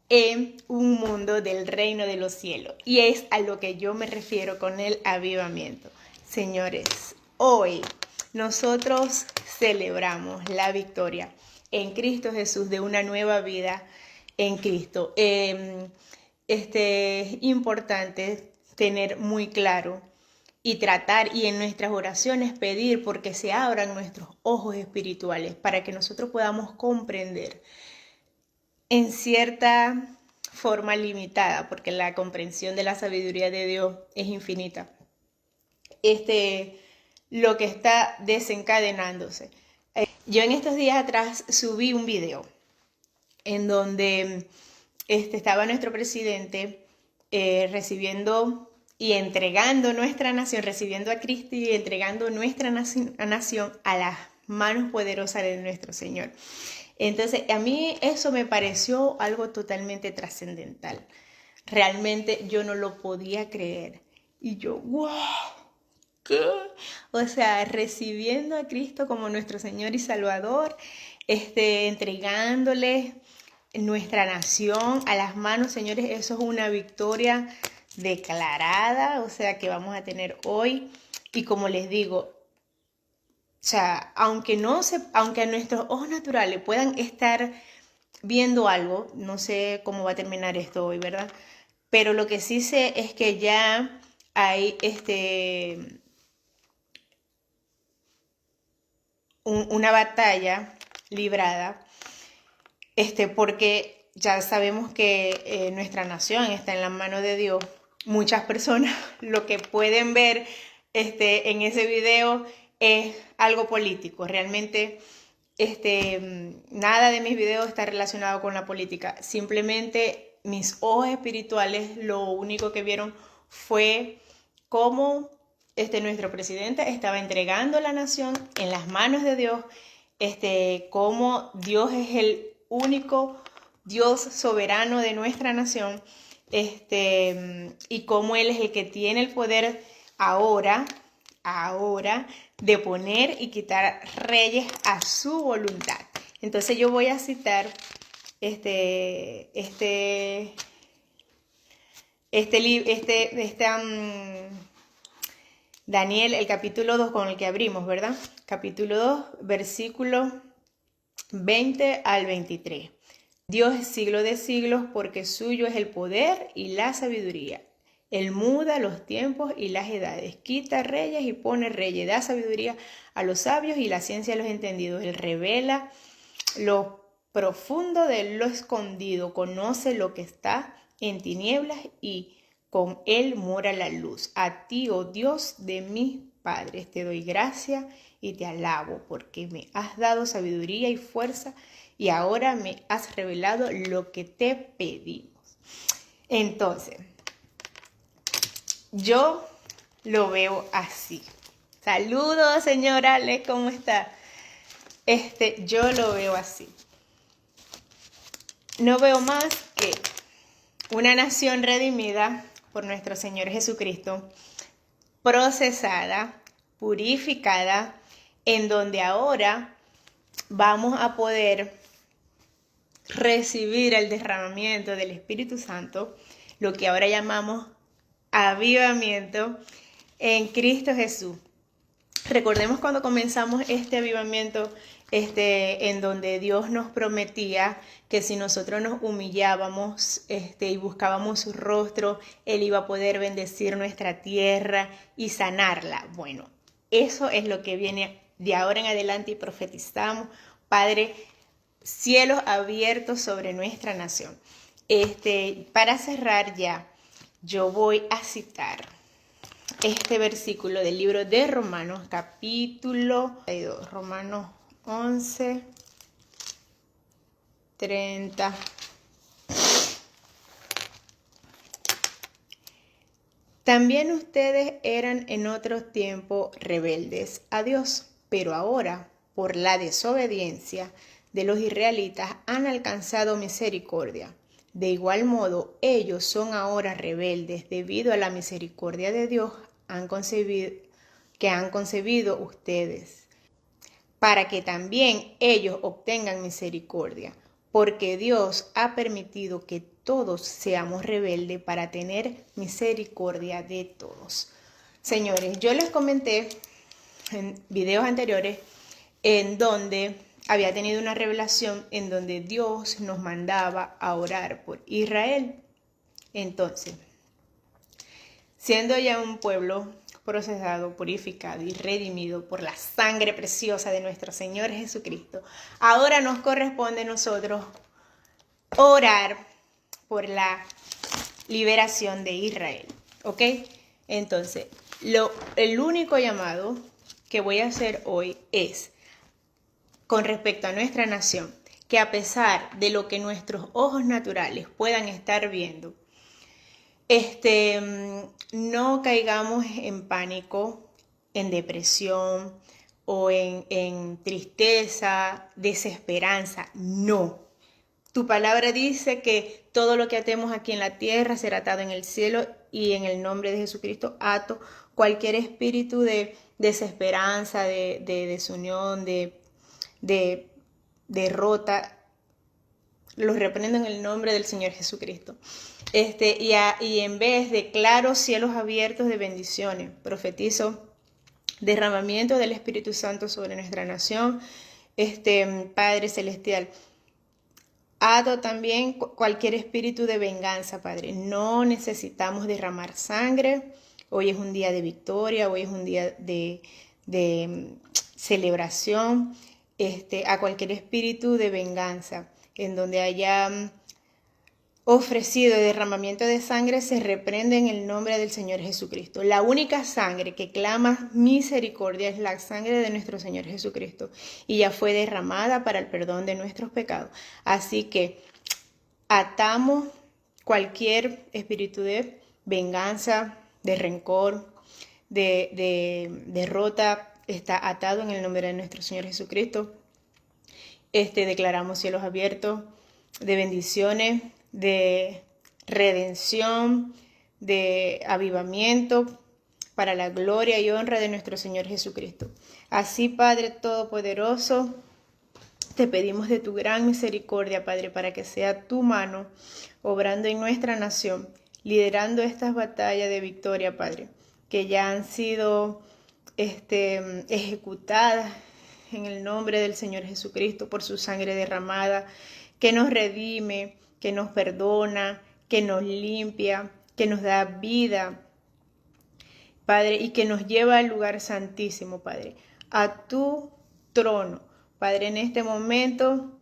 en un mundo del reino de los cielos. Y es a lo que yo me refiero con el avivamiento. Señores, hoy nosotros celebramos la victoria en Cristo Jesús de una nueva vida en Cristo. Es importante tener muy claro y tratar y en nuestras oraciones pedir porque se abran nuestros ojos espirituales para que nosotros podamos comprender en cierta forma limitada, porque la comprensión de la sabiduría de Dios es infinita. Lo que está desencadenándose. Yo en estos días atrás subí un video en donde estaba nuestro presidente recibiendo y entregando nuestra nación, recibiendo a Cristo y entregando nuestra nación a las manos poderosas de nuestro Señor. Entonces, a mí eso me pareció algo totalmente trascendental. Realmente yo no lo podía creer. Y yo, wow, ¿qué? O sea, recibiendo a Cristo como nuestro Señor y Salvador, entregándole nuestra nación a las manos, señores, eso es una victoria declarada, o sea, que vamos a tener hoy. Y como les digo, o sea, aunque a nuestros ojos naturales puedan estar viendo algo, no sé cómo va a terminar esto hoy, ¿verdad? Pero lo que sí sé es que ya hay una batalla librada, porque ya sabemos que nuestra nación está en la mano de Dios. Muchas personas lo que pueden ver en ese video es algo político. Realmente nada de mis videos está relacionado con la política. Simplemente mis ojos espirituales lo único que vieron fue cómo nuestro presidente estaba entregando la nación en las manos de Dios, cómo Dios es el único Dios soberano de nuestra nación, y cómo Él es el que tiene el poder ahora de poner y quitar reyes a su voluntad. Entonces yo voy a citar Daniel, el capítulo 2 con el que abrimos, ¿verdad? Capítulo 2, versículo 20 al 23. Dios es siglo de siglos porque suyo es el poder y la sabiduría. Él muda los tiempos y las edades, quita reyes y pone reyes, da sabiduría a los sabios y la ciencia a los entendidos. Él revela lo profundo de lo escondido, conoce lo que está en tinieblas y con Él mora la luz. A ti, oh Dios de mis padres, te doy gracia y te alabo porque me has dado sabiduría y fuerza y ahora me has revelado lo que te pedimos. Entonces, yo lo veo así. Saludos, señora Ale, ¿cómo está? Yo lo veo así. No veo más que una nación redimida por nuestro Señor Jesucristo, procesada, purificada, en donde ahora vamos a poder recibir el derramamiento del Espíritu Santo, lo que ahora llamamos avivamiento en Cristo Jesús. Recordemos cuando comenzamos este avivamiento, en donde Dios nos prometía que si nosotros nos humillábamos y buscábamos su rostro, Él iba a poder bendecir nuestra tierra y sanarla. Bueno, eso es lo que viene de ahora en adelante y profetizamos, Padre, cielos abiertos sobre nuestra nación. Para cerrar ya, yo voy a citar este versículo del libro de Romanos, capítulo 2, Romanos 11, 30. También ustedes eran en otro tiempo rebeldes a Dios, pero ahora, por la desobediencia de los israelitas, han alcanzado misericordia. De igual modo, ellos son ahora rebeldes debido a la misericordia de Dios que han concebido ustedes, para que también ellos obtengan misericordia, porque Dios ha permitido que todos seamos rebeldes para tener misericordia de todos. Señores, yo les comenté en videos anteriores en donde había tenido una revelación en donde Dios nos mandaba a orar por Israel. Entonces, siendo ya un pueblo procesado, purificado y redimido por la sangre preciosa de nuestro Señor Jesucristo, ahora nos corresponde a nosotros orar por la liberación de Israel, ¿ok? Entonces, el único llamado que voy a hacer hoy es con respecto a nuestra nación, que a pesar de lo que nuestros ojos naturales puedan estar viendo, no caigamos en pánico, en depresión o en tristeza, desesperanza. No. Tu palabra dice que todo lo que atemos aquí en la tierra será atado en el cielo, y en el nombre de Jesucristo ato cualquier espíritu de desesperanza, de desunión, de derrota. Los reprendo en el nombre del Señor Jesucristo. Y en vez declaro cielos abiertos de bendiciones, profetizo derramamiento del Espíritu Santo sobre nuestra nación, Padre Celestial. Ato también cualquier espíritu de venganza, Padre. No necesitamos derramar sangre. Hoy es un día de victoria, hoy es un día de celebración. A cualquier espíritu de venganza en donde haya ofrecido derramamiento de sangre, se reprende en el nombre del Señor Jesucristo. La única sangre que clama misericordia es la sangre de nuestro Señor Jesucristo, y ya fue derramada para el perdón de nuestros pecados. Así que atamos cualquier espíritu de venganza, de rencor, de derrota. Está atado en el nombre de nuestro Señor Jesucristo. Declaramos cielos abiertos de bendiciones, de redención, de avivamiento para la gloria y honra de nuestro Señor Jesucristo. Así, Padre Todopoderoso, te pedimos de tu gran misericordia, Padre, para que sea tu mano obrando en nuestra nación, liderando estas batallas de victoria, Padre, que ya han sido ejecutadas en el nombre del Señor Jesucristo por su sangre derramada, que nos redime, que nos perdona, que nos limpia, que nos da vida, Padre, y que nos lleva al lugar santísimo, Padre, a tu trono. Padre, en este momento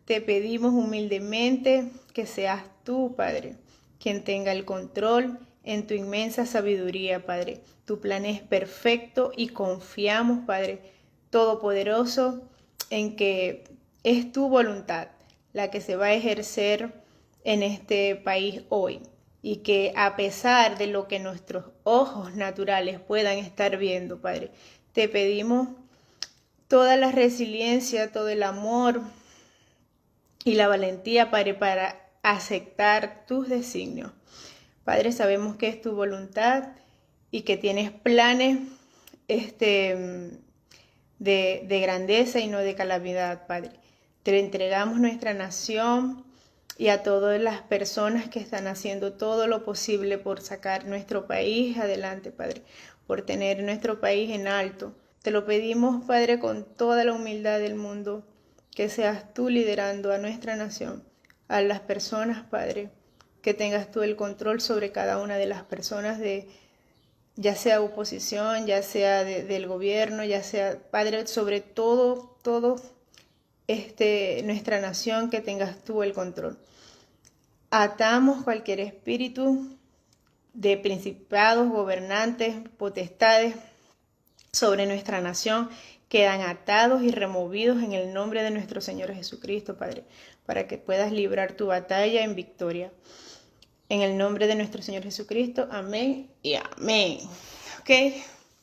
te pedimos humildemente que seas tú, Padre, quien tenga el control en tu inmensa sabiduría, Padre. Tu plan es perfecto y confiamos, Padre Todopoderoso, en que es tu voluntad la que se va a ejercer en este país hoy, y que a pesar de lo que nuestros ojos naturales puedan estar viendo, Padre, te pedimos toda la resiliencia, todo el amor y la valentía, Padre, para aceptar tus designios. Padre, sabemos que es tu voluntad y que tienes planes de grandeza y no de calamidad, Padre. Te entregamos nuestra nación y a todas las personas que están haciendo todo lo posible por sacar nuestro país adelante, Padre, por tener nuestro país en alto. Te lo pedimos, Padre, con toda la humildad del mundo, que seas tú liderando a nuestra nación, a las personas, Padre, que tengas tú el control sobre cada una de las personas ya sea oposición, ya sea del gobierno, ya sea, Padre, sobre todo nuestra nación, que tengas tú el control. Atamos cualquier espíritu de principados, gobernantes, potestades sobre nuestra nación, quedan atados y removidos en el nombre de nuestro Señor Jesucristo, Padre, para que puedas librar tu batalla en victoria. En el nombre de nuestro Señor Jesucristo, amén y amén. Ok,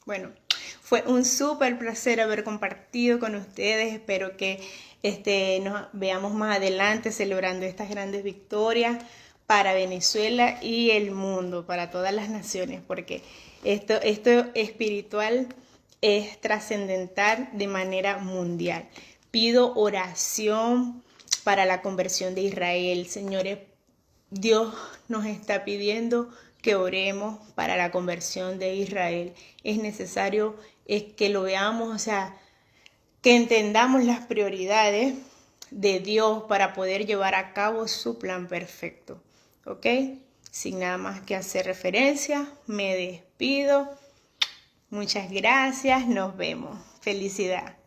bueno, fue un súper placer haber compartido con ustedes. Espero que nos veamos más adelante celebrando estas grandes victorias para Venezuela y el mundo, para todas las naciones, porque esto espiritual es trascendental de manera mundial. Pido oración para la conversión de Israel, señores. Dios nos está pidiendo que oremos para la conversión de Israel. Es necesario que lo veamos, o sea, que entendamos las prioridades de Dios para poder llevar a cabo su plan perfecto. ¿Ok? Sin nada más que hacer referencia, me despido. Muchas gracias, nos vemos. Felicidad.